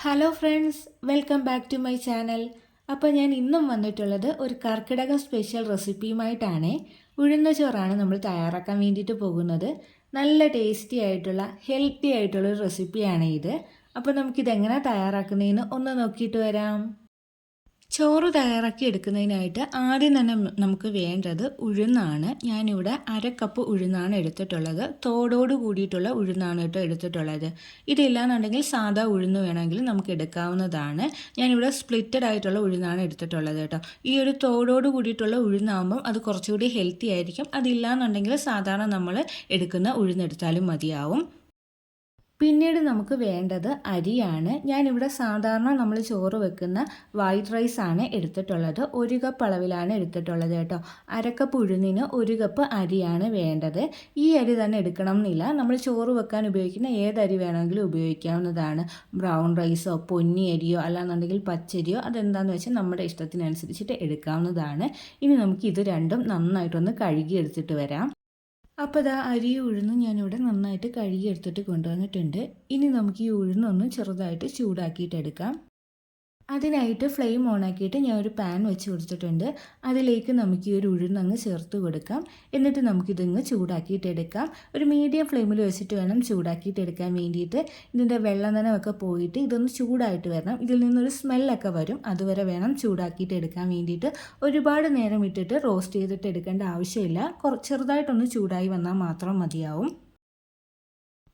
Hello friends, welcome back to my channel. അപ്പോൾ ഞാൻ ഇന്നും വന്നിട്ടുള്ളത് ഒരു കർക്കിടക സ്പെഷ്യൽ റെസിപ്പിയുമായിട്ടാണ്. ഉഴുന്ന ചോറാണ് നമ്മൾ തയ്യാറാക്കാൻ വേണ്ടിയിട്ട് പോകുന്നത്. നല്ല ടേസ്റ്റി ആയിട്ടുള്ള ഹെൽത്തി ആയിട്ടുള്ള ഒരു റെസിപ്പിയാണ് ഇത്. അപ്പോൾ നമുക്കിതെങ്ങനെ തയ്യാറാക്കുന്നതെന്ന് ഒന്ന് നോക്കിയിട്ട് വരാം. ചോറ് തയ്യാറാക്കി എടുക്കുന്നതിനായിട്ട് ആദ്യം തന്നെ നമുക്ക് വേണ്ടത് ഉഴുന്നാണ്. ഞാനിവിടെ 1/2 കപ്പ് ഉഴുന്നാണ് എടുത്തിട്ടുള്ളത്. തോടോട് കൂടിയിട്ടുള്ള ഉഴുന്നാണ് കേട്ടോ എടുത്തിട്ടുള്ളത്. ഇതില്ലാന്നുണ്ടെങ്കിൽ സാധാ ഉഴുന്ന് വേണമെങ്കിൽ നമുക്ക് എടുക്കാവുന്നതാണ്. ഞാനിവിടെ സ്പ്ലിറ്റഡ് ആയിട്ടുള്ള ഉഴുന്നാണ് എടുത്തിട്ടുള്ളത് കേട്ടോ. ഈ ഒരു തോടോട് കൂടിയിട്ടുള്ള ഉഴുന്നാകുമ്പം അത് കുറച്ചുകൂടി ഹെൽത്തി ആയിരിക്കും. അതില്ലാന്നുണ്ടെങ്കിൽ സാധാരണ നമ്മൾ എടുക്കുന്ന ഉഴുന്നെടുത്താലും മതിയാവും. പിന്നീട് നമുക്ക് വേണ്ടത് അരിയാണ്. ഞാനിവിടെ സാധാരണ നമ്മൾ ചോറ് വെക്കുന്ന വൈറ്റ് റൈസ് ആണ് എടുത്തിട്ടുള്ളത്. 1 കപ്പ് അളവിലാണ് എടുത്തിട്ടുള്ളത് കേട്ടോ. 1/2 കപ്പ് ഉഴുന്നിന് 1 കപ്പ് അരിയാണ് വേണ്ടത്. ഈ അരി തന്നെ എടുക്കണം എന്നില്ല. നമ്മൾ ചോറ് വെക്കാൻ ഉപയോഗിക്കുന്ന ഏത് അരി വേണമെങ്കിലും ഉപയോഗിക്കാവുന്നതാണ്. ബ്രൗൺ റൈസോ പൊന്നി അരിയോ അല്ലാന്നുണ്ടെങ്കിൽ പച്ചരിയോ അതെന്താണെന്ന് വെച്ചാൽ നമ്മുടെ ഇഷ്ടത്തിനനുസരിച്ചിട്ട് എടുക്കാവുന്നതാണ്. ഇനി നമുക്ക് ഇത് രണ്ടും നന്നായിട്ടൊന്ന് കഴുകി എടുത്തിട്ട് വരാം. അപ്പോൾ ഇതാ അരിയും ഉഴുന്നും ഞാനിവിടെ നന്നായിട്ട് കഴുകി എടുത്തിട്ട് കൊണ്ടുവന്നിട്ടുണ്ട്. ഇനി നമുക്ക് ഈ ഉഴുന്നൊന്ന് ചെറുതായിട്ട് ചൂടാക്കിയിട്ടെടുക്കാം. അതിനായിട്ട് ഫ്ലെയിം ഓൺ ആക്കിയിട്ട് ഞാൻ ഒരു പാൻ വെച്ച് കൊടുത്തിട്ടുണ്ട്. അതിലേക്ക് നമുക്ക് ഈ ഒരു ഉഴുന്നങ്ങ് ചേർത്ത് കൊടുക്കാം. എന്നിട്ട് നമുക്കിതങ്ങ് ചൂടാക്കിയിട്ടെടുക്കാം. ഒരു മീഡിയം ഫ്ലെയിമിൽ വെച്ചിട്ട് വേണം ചൂടാക്കിയിട്ടെടുക്കാൻ വേണ്ടിയിട്ട്. ഇതിൻ്റെ വെള്ളം നനവൊക്കെ പോയിട്ട് ഇതൊന്ന് ചൂടായിട്ട് വരണം. ഇതിൽ നിന്നൊരു സ്മെല്ലൊക്കെ വരും. അതുവരെ വേണം ചൂടാക്കിയിട്ടെടുക്കാൻ വേണ്ടിയിട്ട്. ഒരുപാട് നേരം ഇട്ടിട്ട് റോസ്റ്റ് ചെയ്തിട്ട് എടുക്കേണ്ട ആവശ്യമില്ല. ചെറുതായിട്ടൊന്ന് ചൂടായി വന്നാൽ മാത്രം മതിയാവും.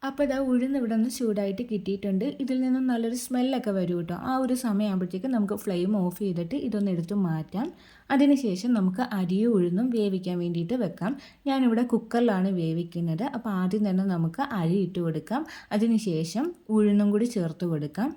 അപ്പോൾ ഇതാ ഉഴുന്ന് ഇവിടെ ഒന്ന് ചൂടായിട്ട് കിട്ടിയിട്ടുണ്ട്. ഇതിൽ നിന്നും നല്ലൊരു സ്മെല്ലൊക്കെ വരും കേട്ടോ. ആ ഒരു സമയമാകുമ്പോഴത്തേക്കും നമുക്ക് ഫ്ലെയിം ഓഫ് ചെയ്തിട്ട് ഇതൊന്ന് എടുത്ത് മാറ്റാം. അതിനുശേഷം നമുക്ക് അരിയും ഉഴുന്നും വേവിക്കാൻ വേണ്ടിയിട്ട് വെക്കാം. ഞാനിവിടെ കുക്കറിലാണ് വേവിക്കുന്നത്. അപ്പോൾ ആദ്യം തന്നെ നമുക്ക് അരി ഇട്ട് കൊടുക്കാം. അതിനുശേഷം ഉഴുന്നും കൂടി ചേർത്ത് കൊടുക്കാം.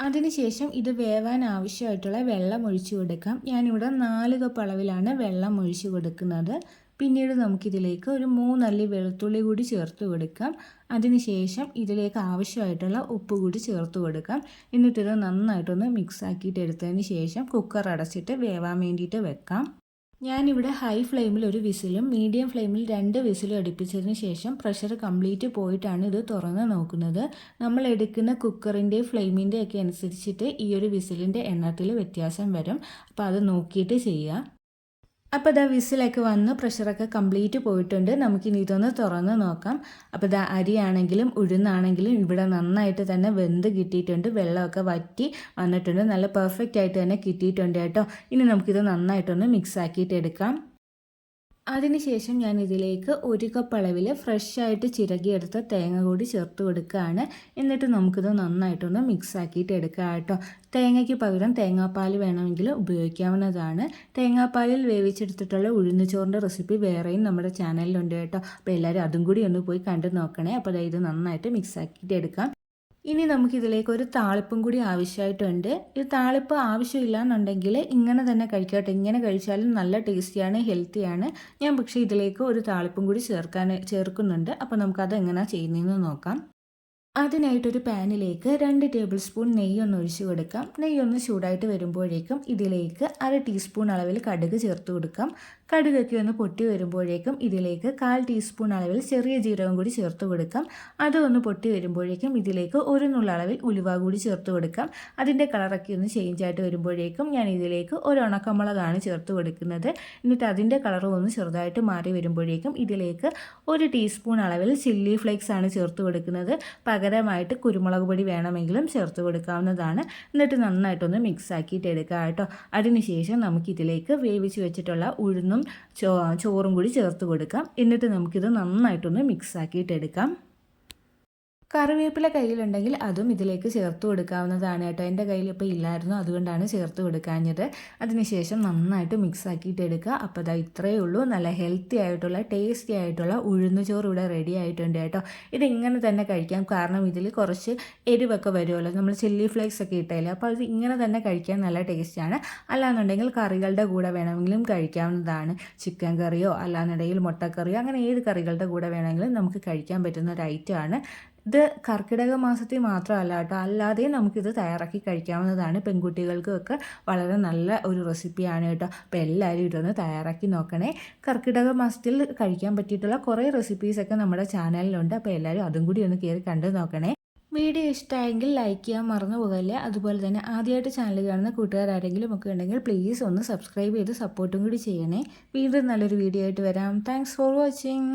അതിനുശേഷം ഇത് വേവാൻ ആവശ്യമായിട്ടുള്ള വെള്ളം ഒഴിച്ചു കൊടുക്കാം. ഞാനിവിടെ 4 കപ്പ് അളവിലാണ് വെള്ളം ഒഴിച്ചു കൊടുക്കുന്നത്. പിന്നീട് നമുക്കിതിലേക്ക് ഒരു 3 അല്ലി വെളുത്തുള്ളി കൂടി ചേർത്ത് കൊടുക്കാം. അതിനുശേഷം ഇതിലേക്ക് ആവശ്യമായിട്ടുള്ള ഉപ്പ് കൂടി ചേർത്ത് കൊടുക്കാം. എന്നിട്ടിത് നന്നായിട്ടൊന്ന് മിക്സ് ആക്കിയിട്ട് എടുത്തതിന് ശേഷം കുക്കർ അടച്ചിട്ട് വേവാൻ വേണ്ടിയിട്ട് വെക്കാം. ഞാനിവിടെ ഹൈ ഫ്ലെയിമിൽ ഒരു വിസിലും മീഡിയം ഫ്ലെയിമിൽ 2 വിസിലും അടുപ്പിച്ചതിന് ശേഷം പ്രഷർ കംപ്ലീറ്റ് പോയിട്ടാണ് ഇത് തുറന്ന് നോക്കുന്നത്. നമ്മൾ എടുക്കുന്ന കുക്കറിൻ്റെ ഫ്ലെയിമിൻ്റെ ഒക്കെ അനുസരിച്ചിട്ട് ഈ ഒരു വിസിലിൻ്റെ എണ്ണത്തിൽ വ്യത്യാസം വരും. അപ്പോൾ അത് നോക്കിയിട്ട് ചെയ്യുക. അപ്പോൾ ഇതാ വിസിലൊക്കെ വന്ന് പ്രഷറൊക്കെ കംപ്ലീറ്റ് പോയിട്ടുണ്ട്. നമുക്കിനി ഇതൊന്ന് തുറന്ന് നോക്കാം. അപ്പോൾ ഇതാ അരിയാണെങ്കിലും ഉഴുന്നാണെങ്കിലും ഇവിടെ നന്നായിട്ട് തന്നെ വെന്ത് കിട്ടിയിട്ടുണ്ട്. വെള്ളമൊക്കെ വറ്റി വന്നിട്ടുണ്ട്. നല്ല പെർഫെക്റ്റ് ആയിട്ട് തന്നെ കിട്ടിയിട്ടുണ്ട് കേട്ടോ. ഇനി നമുക്കിത് നന്നായിട്ടൊന്ന് മിക്സ് ആക്കിയിട്ട് എടുക്കാം. അതിനുശേഷം ഞാൻ ഇതിലേക്ക് 1 കപ്പ് അളവിൽ ഫ്രഷായിട്ട് ചിരകിയെടുത്ത തേങ്ങ കൂടി ചേർത്ത് കൊടുക്കുകയാണ്. എന്നിട്ട് നമുക്കിത് നന്നായിട്ടൊന്ന് മിക്സ് ആക്കിയിട്ട് എടുക്കാം കേട്ടോ. തേങ്ങയ്ക്ക് പകരം തേങ്ങാപ്പാൽ വേണമെങ്കിൽ ഉപയോഗിക്കാവുന്നതാണ്. തേങ്ങാപ്പാലിൽ വേവിച്ചെടുത്തിട്ടുള്ള ഉഴുന്നുചോറിൻ്റെ റെസിപ്പി വേറെയും നമ്മുടെ ചാനലിലുണ്ട് കേട്ടോ. അപ്പോൾ എല്ലാവരും അതും കൂടി ഒന്ന് പോയി കണ്ടു നോക്കണേ. അപ്പോൾ ഇത് നന്നായിട്ട് മിക്സ് ആക്കിയിട്ട് എടുക്കാം. ഇനി നമുക്കിതിലേക്ക് ഒരു താളിപ്പും കൂടി ആവശ്യമായിട്ടുണ്ട്. ഈ താളിപ്പ് ആവശ്യമില്ല എന്നുണ്ടെങ്കിൽ ഇങ്ങനെ തന്നെ കഴിക്കട്ടെ. ഇങ്ങനെ കഴിച്ചാലും നല്ല ടേസ്റ്റിയാണ്, ഹെൽത്തിയാണ്. ഞാൻ പക്ഷേ ഇതിലേക്ക് ഒരു താളിപ്പും കൂടി ചേർക്കുന്നുണ്ട്. അപ്പോൾ നമുക്കത് എങ്ങനെയാണ് ചെയ്യുന്നതെന്ന് നോക്കാം. അതിനായിട്ടൊരു പാനിലേക്ക് 2 ടേബിൾ സ്പൂൺ നെയ്യൊന്ന് ഒഴിച്ച് കൊടുക്കാം. നെയ്യൊന്ന് ചൂടായിട്ട് വരുമ്പോഴേക്കും ഇതിലേക്ക് 1/2 ടീസ്പൂൺ അളവിൽ കടുക് ചേർത്ത് കൊടുക്കാം. കടുകൊക്കെ ഒന്ന് പൊട്ടി വരുമ്പോഴേക്കും ഇതിലേക്ക് 1/4 ടീസ്പൂൺ അളവിൽ ചെറിയ ജീരകം കൂടി ചേർത്ത് കൊടുക്കാം. അതൊന്ന് പൊട്ടി വരുമ്പോഴേക്കും ഇതിലേക്ക് 1 നുള്ള അളവിൽ ഉലുവ കൂടി ചേർത്ത് കൊടുക്കാം. അതിൻ്റെ കളറൊക്കെ ഒന്ന് ചേഞ്ച് ആയിട്ട് വരുമ്പോഴേക്കും ഞാൻ ഇതിലേക്ക് ഒരു ഉണക്കമുളകാണ് ചേർത്ത് കൊടുക്കുന്നത്. എന്നിട്ട് അതിൻ്റെ കളറും ഒന്ന് ചെറുതായിട്ട് മാറി വരുമ്പോഴേക്കും ഇതിലേക്ക് 1 ടീസ്പൂൺ അളവിൽ ചില്ലി ഫ്ലേക്സ് ആണ് ചേർത്ത് കൊടുക്കുന്നത്. പകരമായിട്ട് കുരുമുളക് പൊടി വേണമെങ്കിലും ചേർത്ത് കൊടുക്കാവുന്നതാണ്. എന്നിട്ട് നന്നായിട്ടൊന്ന് മിക്സ് ആക്കിയിട്ട് എടുക്കുക കേട്ടോ. അതിനുശേഷം നമുക്കിതിലേക്ക് വേവിച്ച് വെച്ചിട്ടുള്ള ഉഴുന്നും ചോറും കൂടി ചേർത്ത് കൊടുക്കാം. എന്നിട്ട് നമുക്കിത് നന്നായിട്ടൊന്ന് മിക്സ് ആക്കിയിട്ട് എടുക്കാം. കറിവേപ്പില കയ്യിലുണ്ടെങ്കിൽ അതും ഇതിലേക്ക് ചേർത്ത് കൊടുക്കാവുന്നതാണ് കേട്ടോ. എൻ്റെ കയ്യിൽ ഇപ്പോൾ ഇല്ലായിരുന്നു, അതുകൊണ്ടാണ് ചേർത്ത് കൊടുക്കാഞ്ഞത്. അതിനുശേഷം നന്നായിട്ട് മിക്സ് ആക്കിയിട്ട് എടുക്കുക. അപ്പോൾ ഇതാ ഇത്രയേ ഉള്ളൂ. നല്ല ഹെൽത്തി ആയിട്ടുള്ള ടേസ്റ്റി ആയിട്ടുള്ള ഉഴുന്നുചോറ് ഇവിടെ റെഡി ആയിട്ടുണ്ട് കേട്ടോ. ഇതിങ്ങനെ തന്നെ കഴിക്കാം. കാരണം ഇതിൽ കുറച്ച് എരിവൊക്കെ വരുമല്ലോ, നമ്മൾ ചില്ലി ഫ്ലേക്സ് ഒക്കെ ഇട്ടല്ലേ. അപ്പോൾ ഇത് ഇങ്ങനെ തന്നെ കഴിക്കാൻ നല്ല ടേസ്റ്റാണ്. അല്ലാന്നുണ്ടെങ്കിൽ കറികളുടെ കൂടെ വേണമെങ്കിലും കഴിക്കാവുന്നതാണ്. ചിക്കൻ കറിയോ അല്ലാന്നുണ്ടെങ്കിൽ മുട്ടക്കറിയോ അങ്ങനെ ഏത് കറികളുടെ കൂടെ വേണമെങ്കിലും നമുക്ക് കഴിക്കാൻ പറ്റുന്ന ഒരു ഐറ്റമാണ്. ഇത് കർക്കിടക മാസത്തിൽ മാത്രമല്ല കേട്ടോ, അല്ലാതെയും നമുക്കിത് തയ്യാറാക്കി കഴിക്കാവുന്നതാണ്. പെൺകുട്ടികൾക്കൊക്കെ വളരെ നല്ല ഒരു റെസിപ്പിയാണ് കേട്ടോ. അപ്പോൾ എല്ലാവരും ഇതൊന്ന് തയ്യാറാക്കി നോക്കണേ. കർക്കിടക മാസത്തിൽ കഴിക്കാൻ പറ്റിയിട്ടുള്ള കുറേ റെസിപ്പീസൊക്കെ നമ്മുടെ ചാനലിലുണ്ട്. അപ്പോൾ എല്ലാവരും അതും കൂടി ഒന്ന് കയറി കണ്ടു നോക്കണേ. വീഡിയോ ഇഷ്ടമായെങ്കിൽ ലൈക്ക് ചെയ്യാൻ മറന്നു പോകല്ലേ. അതുപോലെ തന്നെ ആദ്യമായിട്ട് ചാനൽ കാണുന്ന കൂട്ടുകാരാരെങ്കിലും ഒക്കെ ഉണ്ടെങ്കിൽ പ്ലീസ് ഒന്ന് സബ്സ്ക്രൈബ് ചെയ്ത് സപ്പോർട്ടും കൂടി ചെയ്യണേ. വീണ്ടും നല്ലൊരു വീഡിയോ ആയിട്ട് വരാം. Thanks for watching.